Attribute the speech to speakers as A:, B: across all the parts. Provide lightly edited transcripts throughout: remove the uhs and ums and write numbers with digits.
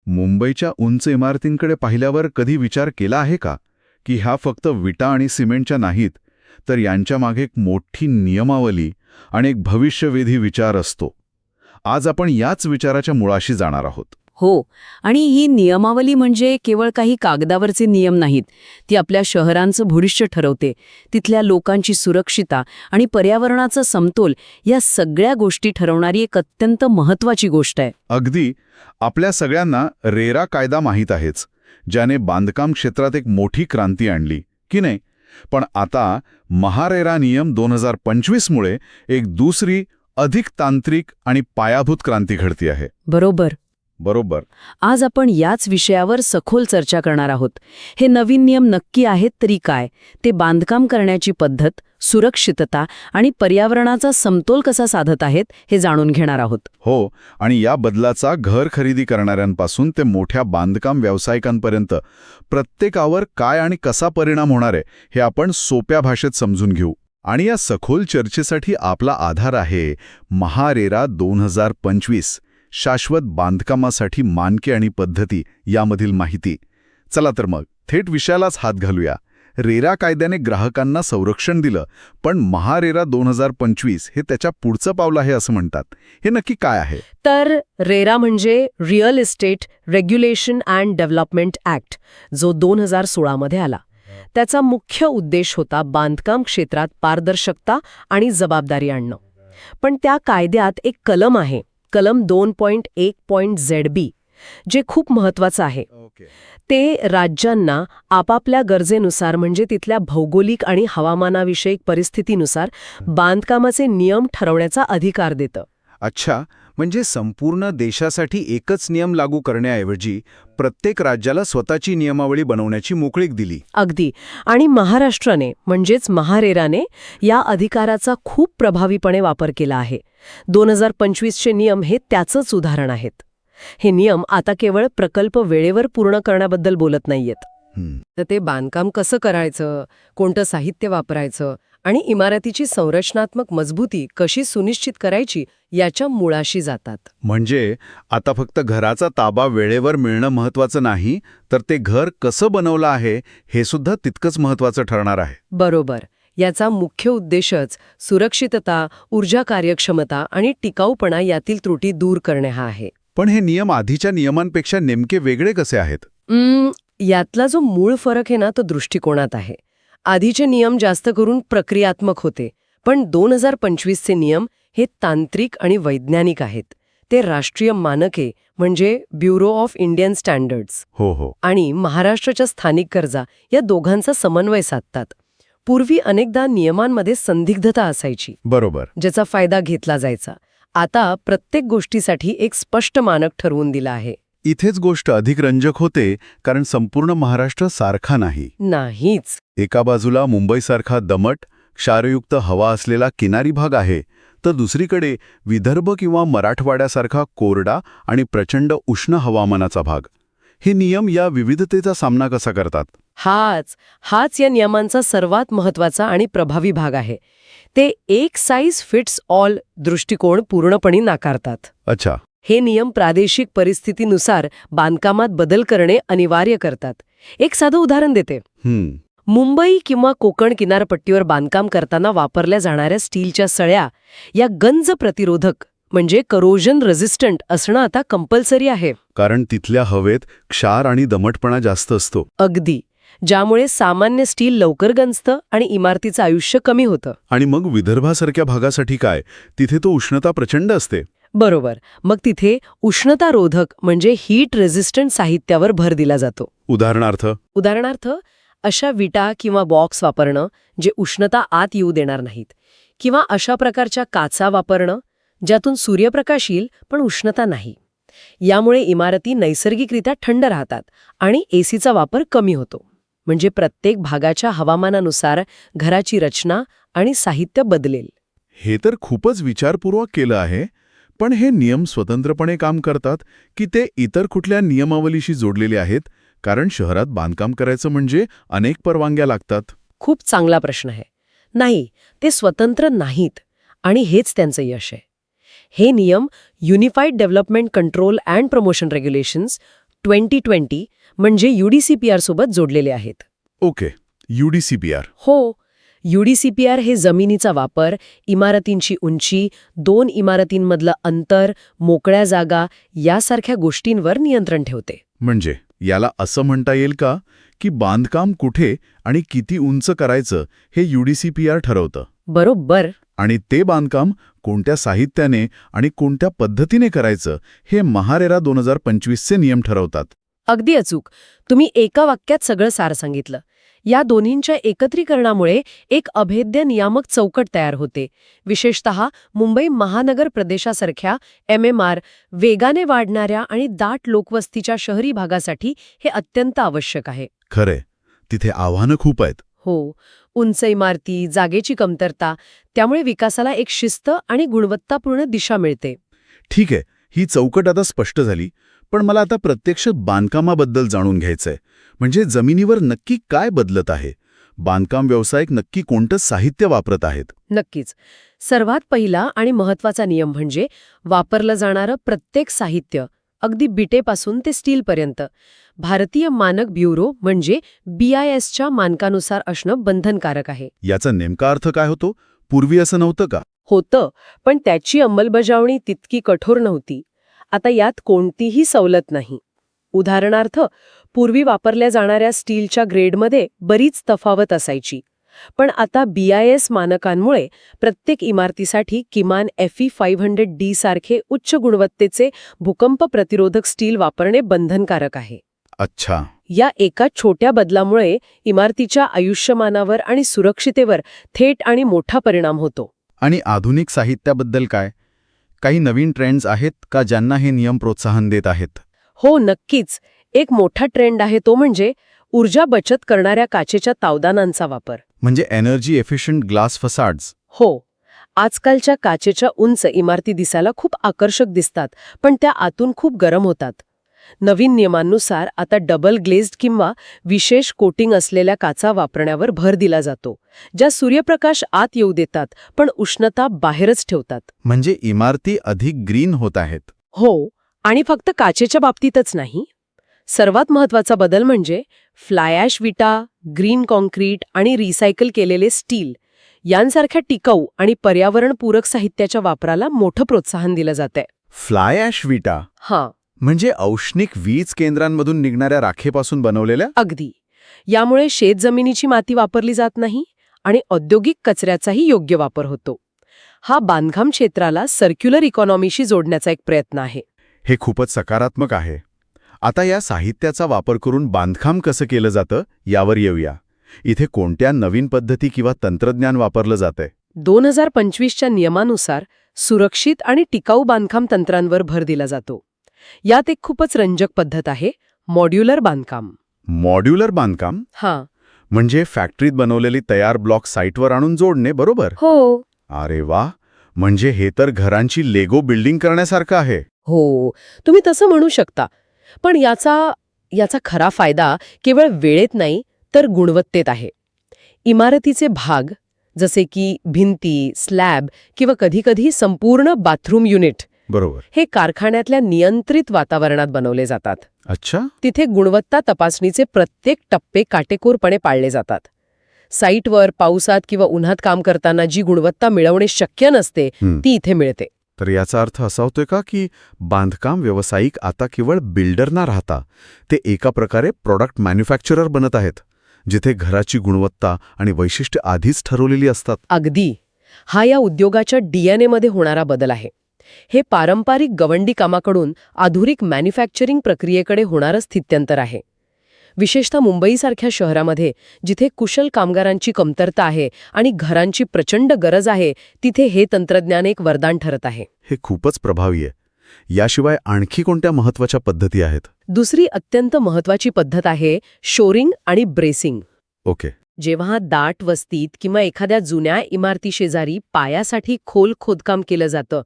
A: मुंबईच्या उंच इमारतींकडे पाहिल्यावर कधी विचार केला आहे का की ह्या फक्त विटा आणि सिमेंटच्या नाहीत, तर यांच्या मागे एक मोठी नियमावली आणि एक भविष्यवेधी विचार असतो. आज आपण याच विचाराच्या मुळाशी जाणार आहोत.
B: हो, आणि ही नियमावली म्हणजे केवळ काही कागदावरचे नियम नाहीत. ती आपल्या शहरांचं भविष्य ठरवते. तिथल्या लोकांची सुरक्षितता आणि पर्यावरणाचा समतोल या सगळ्या गोष्टी ठरवणारी एक अत्यंत महत्त्वाची गोष्ट आहे.
A: अगदी. आपल्या सगळ्यांना रेरा कायदा माहीत आहेच, ज्याने बांधकाम क्षेत्रात एक मोठी क्रांती आणली, की नाही? पण आता महारेरा नियम 2025 मुळे एक दुसरी, अधिक तांत्रिक आणि पायाभूत क्रांती घडती आहे.
B: बरोबर. आज आपण याच विषयावर सखोल चर्चा करणार आहोत. हे नवीन नियम नक्की आहेत तरी काय, ते बांधकाम करण्याची पद्धत, सुरक्षितता आणि पर्यावरणाचा समतोल कसा साधत आहेत हे जाणून घेणार आहोत.
A: हो, आणि या बदलाचा घर खरेदी करणाऱ्यांपासून ते मोठ्या बांधकाम व्यावसायिकांपर्यंत प्रत्येकावर काय आणि कसा परिणाम होणार आहे हे आपण सोप्या भाषेत समजून घेऊ. आणि या सखोल चर्चेसाठी आपला आधार आहे महारेरा 2025, शाश्वत बांधकामासाठी मानके आणि पद्धती यामधील माहिती. चला तर मग थेट विषयालाच हात घालूया. रेरा कायद्याने ग्राहकांना संरक्षण दिलं, पण महारेरा 2025 हे त्याच्या पुढचं पाऊल आहे असं म्हणतात. हे नक्की काय आहे?
C: तर रेरा म्हणजे real estate regulation and development act, जो 2016 मध्ये आला. त्याचा मुख्य उद्देश होता बांधकाम क्षेत्रात पारदर्शकता आणि जबाबदारी आणणं. पण त्या कायद्यात एक कलम आहे, कलम 2.1.ZB, जे खूप महत्वाचं आहे. ते राज्यांना आपापल्या गरजेनुसार, म्हणजे तिथल्या भौगोलिक आणि हवामानाविषयक परिस्थितीनुसार बांधकामाचे नियम ठरवण्याचा अधिकार देतं.
D: अच्छा, म्हणजे संपूर्ण देशासाठी एकच नियम लागू करण्याऐवजी प्रत्येक राज्याला स्वतःची नियमावली बनवण्याची मोकळीक दिली.
C: अगदी. आणि महाराष्ट्राने म्हणजेच महारेराने या अधिकाराचा खूप प्रभावीपणे वापर केला आहे. 2025चे नियम हे त्याचंच उदाहरण आहेत. हे नियम आता केवळ प्रकल्प वेळेवर पूर्ण करण्याबद्दल बोलत नाहीयेत. तर ते बांधकाम कसं करायचं, कोणतं साहित्य वापरायचं आणि इमारतीची संरचनात्मक मजबूती कशी सुनिश्चित करायची याच्या मुळाशी जातात.
A: म्हणजे आता फक्त घराचा ताबा वेळेवर मिळणं महत्वाचं नाही, तर ते घर कसं बनवलं आहे हे सुद्धा तितकंच महत्वाचं ठरणार आहे.
C: बरोबर. याचा मुख्य उद्देशच सुरक्षितता, ऊर्जा कार्यक्षमता आणि टिकाऊपणा यातील त्रुटी दूर करणे हा आहे.
A: पण हे नियम आधीच्या नियमांपेक्षा नेमके वेगळे कसे आहेत?
C: यातला जो मूळ फरक आहे ना, तो दृष्टिकोनात आहे. आधीचे नियम जास्त करून प्रक्रियात्मक होते, पण 2025चे नियम हे तांत्रिक आणि वैज्ञानिक आहेत. ते राष्ट्रीय मानके म्हणजे ब्युरो ऑफ इंडियन स्टँडर्ड्स आणि महाराष्ट्राच्या स्थानिक गरजा या दोघांचा समन्वय साधतात. पूर्वी अनेकदा नियमांमध्ये संदिग्धता असायची,
A: बरोबर,
C: ज्याचा फायदा घेतला जायचा. आता प्रत्येक गोष्टीसाठी एक स्पष्ट मानक ठरवून दिलं आहे.
A: इथेच गोष्ट अधिक रंजक होते, कारण संपूर्ण महाराष्ट्र सारखा
C: नाहीच.
A: एका बाजूला मुंबईसारखा दमट, क्षारयुक्त हवा असलेला किनारी भाग आहे, तर दुसरीकडे विदर्भ किंवा मराठवाड्यासारखा कोरडा आणि प्रचंड उष्ण हवामानाचा भाग. हे नियम या विविधतेचा सामना कसा करतात?
C: हाच या नियमांचा सर्वात महत्वाचा आणि प्रभावी भाग आहे. ते एक साईज फिट्स ऑल दृष्टिकोन पूर्णपणे नाकारतात.
A: अच्छा.
C: हे नियम प्रादेशिक परिस्थितीनुसार बांधकामात बदल करणे अनिवार्य करतात. एक साधं उदाहरण देते. मुंबई किंवा कोकण किनारपट्टीवर बांधकाम करताना वापरल्या जाणाऱ्या स्टीलच्या सळ्या या गंज प्रतिरोधक म्हणजे करोजन रेझिस्टंट असणं आता कंपल्सरी आहे.
A: कारण तिथल्या हवेत क्षार आणि दमटपणा जास्त असतो.
C: अगदी. ज्यामुळे सामान्य स्टील लवकर गंजतं आणि इमारतीचं आयुष्य कमी होतं.
A: आणि मग विदर्भासारख्या भागासाठी काय? तिथे तो उष्णता प्रचंड असते.
C: बरोबर. मग तिथे उष्णतारोधक म्हणजे हीट रेझिस्टंट साहित्यावर भर दिला जातो. उदाहरणार्थ अशा विटा किंवा बॉक्स वापरणं जे उष्णता आत येऊ देणार नाहीत, किंवा अशा प्रकारच्या काचा वापरणं ज्यातून सूर्यप्रकाश येईल पण उष्णता नाही. यामुळे इमारती नैसर्गिकरित्या थंड राहतात आणि एसीचा वापर कमी होतो. म्हणजे प्रत्येक भागाच्या हवामानानुसार घराची रचना आणि साहित्य बदलेल.
A: हे तर खूपच विचारपूर्वक केलं आहे. पण हे नियम स्वतंत्रपणे काम करतात की ते इतर कुठल्या नियमावलीशी जोडलेले आहेत? कारण शहरात बांधकाम करायचं म्हणजे अनेक परवानग्या लागतात.
C: खूप चांगला प्रश्न आहे. नाही, ते स्वतंत्र नाहीत आणि हेच त्यांचं यश आहे. हे नियम unified development control and promotion regulations 2020 म्हणजे UDCPR सोबत जोडलेले आहेत.
A: Okay, UDCPR.
C: हो, UDCPR हे जमिनीचा वापर, इमारतींची उंची, 2 इमारतींमधलं अंतर, मोकळ्या जागा यासारख्या गोष्टींवर नियंत्रण ठेवते.
A: म्हणजे याला असं म्हणता येईल का की बांधकाम कुठे आणि किती उंच करायचं हे UDCPR ठरवतं,
C: बरोबर.
A: आणि ते बांधकाम कोणत्या साहित्याने आणि कोणत्या पद्धतीने करायचं हे महारेरा 2025चे नियम ठरवतात.
C: अगदी अचूक. तुम्ही एका वाक्यात सगळं सार सांगितलं. या दोन्हींच्या एकत्रीकरणामुळे एक अभेद्य नियामक चौकट तयार होते. विशेषतः मुंबई महानगर प्रदेशासारख्या MMR, वेगाने वाढणाऱ्या आणि दाट लोकवस्तीच्या शहरी भागासाठी हे अत्यंत आवश्यक आहे.
A: खरे, तिथे आव्हानं खूप आहेत.
C: हो, उंच इमारती, जागेची कमतरता, त्यामुळे विकासाला एक शिस्त आणि गुणवत्तापूर्ण दिशा मिळते.
A: ठीक आहे, ही चौकट आता स्पष्ट झाली, पण मला आता प्रत्यक्षात बांधकामाबद्दल जाणून घ्यायचंय. म्हणजे जमिनीवर नक्की काय बदलत आहे? बांधकाम व्यावसायिक नक्की कोणतं साहित्य वापरत आहेत?
C: नक्कीच. सर्वात पहिला आणि महत्त्वाचा नियम म्हणजे वापरलं जाणारं प्रत्येक साहित्य, अगदी बिटेपासून ते स्टीलपर्यंत, भारतीय मानक ब्युरो म्हणजे BISच्या मानकानुसार असणं बंधनकारक आहे.
A: याचा नेमका अर्थ काय होतो? पूर्वी असं नव्हतं का?
C: होतं, पण त्याची अंमलबजावणी तितकी कठोर नव्हती. आता यात कोणतीही सवलत नाही. उदाहरणार्थ, पूर्वी वापरल्या जाणाऱ्या स्टीलच्या ग्रेडमध्ये बरीच तफावत असायची. पण आता BIS मानकांमुळे प्रत्येक इमारतीसाठी किमान FE 500D सारखे उच्च गुणवत्तेचे भूकंप प्रतिरोधक स्टील वापरणे बंधनकारक आहे.
A: अच्छा.
C: या एका छोट्या बदलामुळे इमारतीच्या आयुष्यमानावर आणि सुरक्षितेवर थेट आणि मोठा परिणाम होतो.
D: आणि आधुनिक साहित्याबद्दल काय? काही नवीन ट्रेंड्स आहेत का ज्यांना हे नियम प्रोत्साहन देत आहेत?
C: हो, नक्कीच. एक मोठा ट्रेंड आहे तो म्हणजे ऊर्जा बचत करणाऱ्या काचेच्या तावदानांचा वापर.
D: म्हणजे एनर्जी एफिशियंट ग्लास फसाड्स.
C: हो, आजकालच्या काचेच्या उंच इमारती दिसायला खूप आकर्षक दिसतात, पण त्या आतून खूप गरम होतात. नवीन नियमांनुसार आता डबल ग्लेज्ड किंवा विशेष कोटिंग असलेल्या काचा वापरण्यावर भर दिला जातो, ज्या सूर्यप्रकाश आत येऊ देतात पण उष्णता बाहेरच ठेवतात.
D: म्हणजे इमारती अधिक ग्रीन होत आहेत.
C: हो, आणि फक्त काचेच्या बाबतीतच नाही. सर्वात महत्त्वाचा बदल म्हणजे फ्लाय ॲश विटा, ग्रीन कॉन्क्रीट आणि रिसायकल केलेले स्टील यांसारख्या टिकाऊ आणि पर्यावरणपूरक साहित्याच्या वापराला मोठं प्रोत्साहन दिलं जातंय.
D: फ्लाय ॲश विटा
C: हां,
D: म्हणजे औष्णिक वीज केंद्रांमधून निघणाऱ्या राखेपासून बनवलेल्या?
C: अगदी. यामुळे शेतजमिनीची माती वापरली जात नाही आणि औद्योगिक कचऱ्याचाही योग्य वापर होतो. हा बांधकाम क्षेत्राला सर्क्युलर इकॉनॉमीशी जोडण्याचा एक प्रयत्न आहे.
D: हे खूपच सकारात्मक आहे. आता या साहित्याचा वापर करून बांधकाम कसं केलं जातं यावर येऊया. इथे कोणत्या नवीन पद्धती किंवा तंत्रज्ञान वापरलं जातंय?
C: 2025च्या नियमानुसार सुरक्षित आणि टिकाऊ बांधकाम तंत्रांवर भर दिला जातो. यात एक खूपच रंजक पद्धत आहे, मॉड्युलर बांधकाम.
D: मॉड्युलर बांधकाम
C: हां.
D: म्हणजे फॅक्टरीत बनवलेली तयार ब्लॉक साईटवर आणून जोडणे, बरोबर?
C: हो.
D: अरे वा, म्हणजे हे तर घरांची लेगो बिल्डिंग करण्यासारखं आहे.
C: हो, तुम्ही तसं म्हणू शकता. पण याचा खरा फायदा केवळ वेळेत नाही तर गुणवत्तेत आहे. इमारतीचे भाग जसे की भिंती, स्लॅब किंवा कधीकधी संपूर्ण बाथरूम युनिट
D: बरोबर.
C: हे कारखान्यातल्या नियंत्रित वातावरणात बनवले जातात.
D: अच्छा.
C: तिथे गुणवत्ता तपासणीचे प्रत्येक टप्पे काटेकोरपणे पाळले जातात. साईटवर पावसात किंवा उन्हात काम करताना जी गुणवत्ता मिळवणे शक्य नसते ती इथे मिळते.
D: तर याचा अर्थ असा होतोय का की बांधकाम व्यावसायिक आता केवळ बिल्डर ना राहता ते एका प्रकारे प्रॉडक्ट मॅन्युफॅक्चरर बनत आहेत, जिथे घराची गुणवत्ता आणि वैशिष्ट्य आधीच ठरवलेली असतात?
C: अगदी. हा या उद्योगाच्या DNA मध्ये होणारा बदल आहे. हे पारंपरिक गवंडी कामाकडून आधुनिक मॅन्युफॅक्चरिंग प्रक्रियेकडे होणारं स्थित्यंतर आहे. विशेषतः मुंबईसारख्या शहरामध्ये जिथे कुशल कामगारांची कमतरता आहे आणि घरांची प्रचंड गरज आहे, तिथे हे तंत्रज्ञान एक वरदान ठरत आहे.
D: हे खूपच प्रभावी आहे. याशिवाय आणखी कोणत्या महत्त्वाच्या पद्धती आहेत?
C: दुसरी अत्यंत महत्त्वाची पद्धत आहे शोरिंग आणि ब्रेसिंग.
D: ओके.
C: जेव्हा दाट वस्तीत किंवा एखाद्या जुन्या इमारतीशेजारी पायासाठी खोल खोदकाम केलं जातं,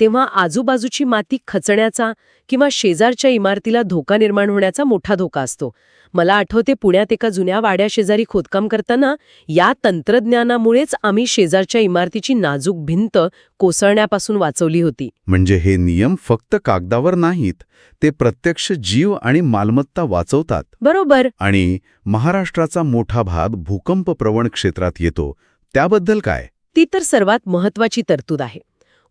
C: तेव्हा आजूबाजूची माती खचण्याचा किंवा शेजारच्या इमारतीला धोका निर्माण होण्याचा मोठा धोका असतो. मला आठवते पुण्यात एका जुन्या वाड्याशेजारी खोदकाम करताना या तंत्रज्ञानामुळेच आम्ही शेजारच्या इमारतीची नाजूक भिंत कोसळण्यापासून वाचवली होती.
D: म्हणजे हे नियम फक्त कागदावर नाहीत, ते प्रत्यक्ष जीव आणि मालमत्ता वाचवतात.
C: बरोबर.
D: आणि महाराष्ट्राचा मोठा भाग भूकंपप्रवण क्षेत्रात येतो, त्याबद्दल काय?
C: ती तर सर्वात महत्वाची तरतूद आहे.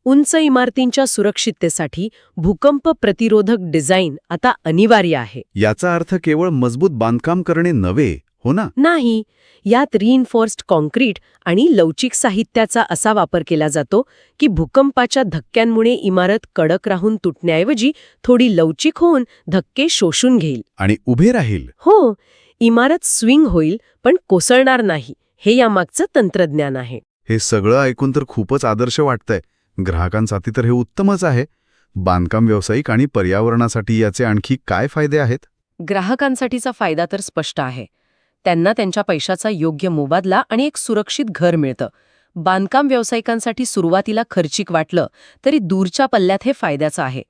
C: उंच इमारतींच्या सुरक्षिततेसाठी भूकंप प्रतिरोधक डिझाईन आता अनिवार्य आहे.
D: याचा अर्थ केवळ मजबूत बांधकाम करणे नव्हे, हो ना?
C: नाही, यात रिइन्फोर्स्ड कॉन्क्रीट आणि लवचिक साहित्याचा असा वापर केला जातो की भूकंपाच्या धक्क्यांमुळे इमारत कडक राहून तुटण्याऐवजी थोडी लवचिक होऊन धक्के शोषून घेईल.
D: आणि उभे राहील.
C: हो, इमारत स्विंग होईल पण कोसळणार नाही. हे यामागचं तंत्रज्ञान आहे.
D: हे सगळं ऐकून तर खूपच आदर्श वाटतंय. ग्राहकांसाठी तर हे उत्तमच आहे. बांधकाम व्यावसायिक आणि पर्यावरणासाठी याचे आणखी काय फायदे आहेत?
B: ग्राहकांसाठीचा फायदा तर स्पष्ट आहे. त्यांना त्यांच्या पैशाचा योग्य मोबदला आणि एक सुरक्षित घर मिळतं. बांधकाम व्यावसायिकांसाठी सुरुवातीला खर्चिक वाटलं तरी दूरच्या पल्ल्यात हे फायद्याचं आहे.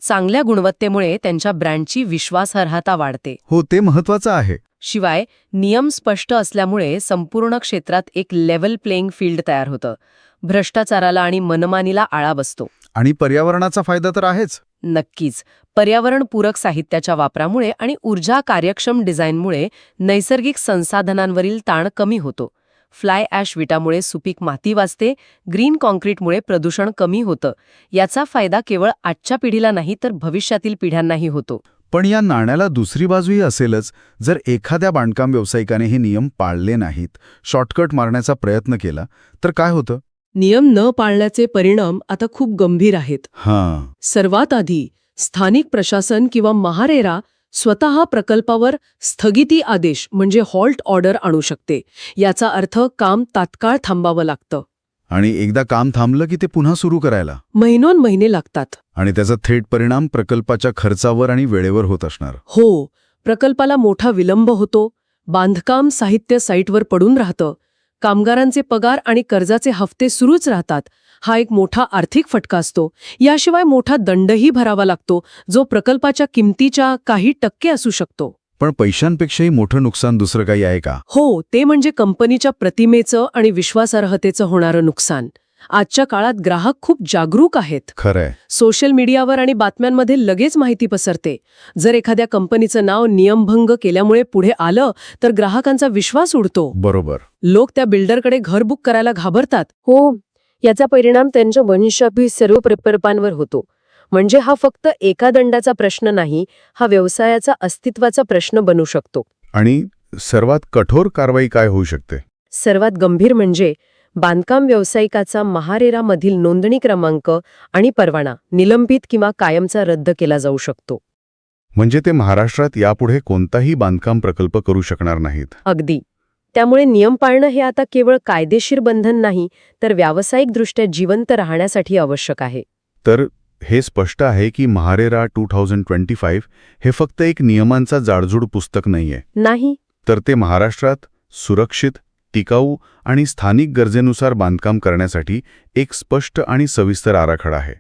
B: चांगल्या गुणवत्तेमुळे त्यांच्या ब्रँडची विश्वासार्हता वाढते.
D: हो, ते महत्वाचं आहे.
B: शिवाय नियम स्पष्ट असल्यामुळे संपूर्ण क्षेत्रात एक लेव्हल प्लेइंग फील्ड तयार होतं. भ्रष्टाचाराला आणि मनमानीला आळा बसतो.
D: आणि पर्यावरणाचा फायदा तर आहेच.
B: नक्कीच. पर्यावरणपूरक साहित्याच्या वापरामुळे आणि ऊर्जा कार्यक्षम डिझाईनमुळे नैसर्गिक संसाधनांवरील ताण कमी होतो. फ्लाय ॲश विटामुळे सुपीक माती वाचते, ग्रीन कॉन्क्रीटमुळे प्रदूषण कमी होतं. याचा फायदा केवळ आजच्या पिढीला नाही तर भविष्यातील पिढ्यांनाही होतो.
A: पण या नाण्याला दुसरी बाजूही असेलच. जर एखाद्या बांधकाम व्यावसायिकाने हे नियम पाळले नाहीत, शॉर्टकट मारण्याचा प्रयत्न केला, तर काय होतं?
C: नियम न पाळण्याचे परिणाम आता खूप गंभीर आहेत.
A: हां.
C: सर्वात आधी स्थानिक प्रशासन किंवा महारेरा स्वतः प्रकल्पावर स्थगिती आदेश म्हणजे हॉल्ट ऑर्डर आणू शकते. याचा अर्थ काम तात्काळ थांबावं लागतं.
A: आणि एकदा काम थांबलं की ते पुन्हा सुरू करायला
C: महिने लागतात.
A: आणि त्याचा थेट परिणाम प्रकल्पाच्या खर्चावर आणि वेळेवर होत असणार.
C: हो, प्रकल्पाला मोठा विलंब होतो. बांधकाम साहित्य साईटवर पडून राहतं. कामगारांचे पगार आणि कर्जाचे हफ्ते सुरूच राहतात. हा एक मोठा आर्थिक फटका असतो. याशिवाय मोठा दंडही भरावा लागतो, जो प्रकल्पाच्या किमतीच्या काही टक्के असू शकतो.
A: पण पैशांपेक्षाही मोठं नुकसान दुसरं काही आहे का?
C: हो, ते म्हणजे कंपनीच्या प्रतिमेचं आणि विश्वासार्हतेचं होणारं नुकसान. आजच्या काळात ग्राहक खूप जागरूक आहेत.
A: खरंय.
C: सोशल मीडियावर आणि बातम्यांमध्ये लगेच माहिती पसरते. जर एखाद्या कंपनीचं नाव नियमभंग केल्यामुळे पुढे आलं तर ग्राहकांचा विश्वास उडतो.
A: बरोबर.
C: लोक त्या बिल्डरकडे घर बुक करायला घाबरतात. हो, याचा परिणाम त्यांच्या वंशाभी सर्व प्रकल्पांवर होतो. म्हणजे हा फक्त एका दंडाचा प्रश्न नाही, हा व्यवसायाचा अस्तित्वाचा प्रश्न बनू शकतो.
A: आणि सर्वात कठोर कारवाई काय होऊ शकते?
C: सर्वात गंभीर म्हणजे बांधकाम व्यावसायिकाचा महारेरामधील नोंदणी क्रमांक आणि परवाना निलंबित किंवा कायमचा रद्द केला जाऊ शकतो.
A: म्हणजे ते महाराष्ट्रात यापुढे कोणताही बांधकाम प्रकल्प करू शकणार नाहीत.
C: अगदी. त्यामुळे नियम पाळणं हे आता केवळ कायदेशीर बंधन नाही, तर व्यावसायिकदृष्ट्या जिवंत राहण्यासाठी आवश्यक आहे.
A: तर हे स्पष्ट आहे की महारेरा 2025 हे फक्त एक नियमांचा जाडजूड पुस्तक नाहीये.
C: नाही,
A: तर ते महाराष्ट्रात सुरक्षित, टिकाऊ आणि स्थानिक गरजेनुसार बांधकाम करण्यासाठी एक स्पष्ट आणि सविस्तर आराखडा आहे.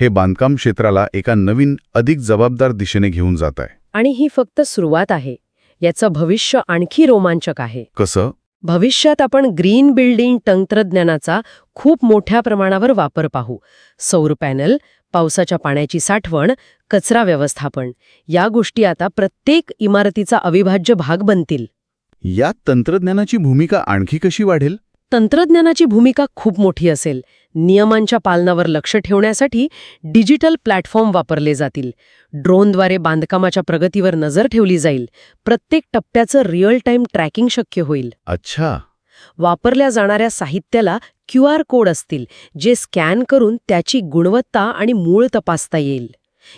A: हे बांधकाम क्षेत्राला एका नवीन, अधिक जबाबदार दिशेने घेऊन जात आहे.
C: आणि ही फक्त सुरुवात आहे. याचं भविष्य आणखी रोमांचक आहे.
A: कसं?
C: भविष्यात आपण ग्रीन बिल्डिंग तंत्रज्ञानाचा खूप मोठ्या प्रमाणावर वापर पाहू. सौर पॅनल, पावसाच्या पाण्याची साठवण, कचरा व्यवस्थापन, या गोष्टी आता प्रत्येक इमारतीचा अविभाज्य भाग बनतील.
A: या तंत्रज्ञानाची भूमिका आणखी कशी वाढेल?
C: तंत्रज्ञानाची भूमिका खूप मोठी असेल. नियमांच्या पालनावर लक्ष ठेवण्यासाठी डिजिटल प्लॅटफॉर्म वापरले जातील. ड्रोनद्वारे बांधकामाच्या प्रगतीवर नजर ठेवली जाईल. प्रत्येक टप्प्याचं रिअल टाईम ट्रॅकिंग शक्य होईल.
A: अच्छा.
C: वापरल्या जाणाऱ्या साहित्याला QR कोड असतील, जे स्कॅन करून त्याची गुणवत्ता आणि मूळ तपासता येईल.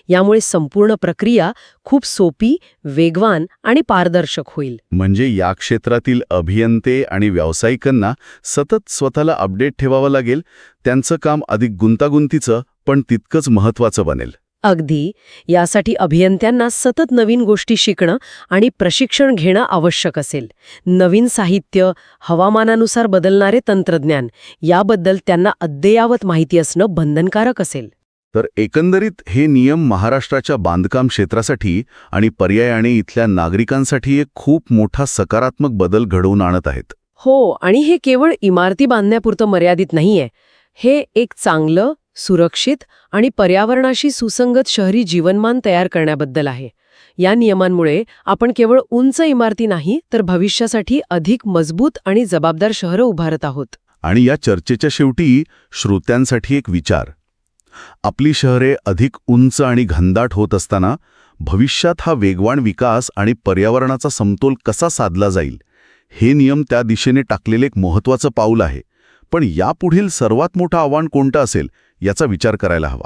C: यामुळे संपूर्ण प्रक्रिया खूप सोपी, वेगवान आणि पारदर्शक होईल.
A: म्हणजे या क्षेत्रातील अभियंते आणि व्यावसायिकांना सतत स्वतःला अपडेट ठेवावं लागेल. त्यांचं काम अधिक गुंतागुंतीचं पण तितकंच महत्त्वाचं बनेल.
C: अगदी. यासाठी अभियंत्यांना सतत नवीन गोष्टी शिकणं आणि प्रशिक्षण घेणं आवश्यक असेल. नवीन साहित्य, हवामानानुसार बदलणारे तंत्रज्ञान, याबद्दल त्यांना अद्ययावत माहिती असणं बंधनकारक असेल.
A: तर एकंदरीत हे नियम महाराष्ट्राच्या बांधकाम क्षेत्रासाठी आणि पर्यायाने इथल्या नागरिकांसाठी एक खूप मोठा सकारात्मक बदल घडवून आणत आहेत.
C: हो, आणि हे केवळ इमारती बांधण्यापुरतं मर्यादित नाहीये. हे एक चांगलं, सुरक्षित आणि पर्यावरणाशी सुसंगत शहरी जीवनमान तयार करण्याबद्दल आहे. या नियमांमुळे आपण केवळ उंच इमारती नाही तर भविष्यासाठी अधिक मजबूत आणि जबाबदार शहरं उभारत आहोत.
A: आणि या चर्चेच्या शेवटी श्रोत्यांसाठी एक विचार. आपली शहरे अधिक उंच आणि घनदाट होत असताना भविष्यात हा वेगवान विकास आणि पर्यावरणाचा समतोल कसा साधला जाईल, हे नियम त्या दिशेने टाकलेले एक महत्त्वाचं पाऊल आहे. पण यापुढील सर्वात मोठं आव्हान कोणतं असेल याचा विचार करायला हवा.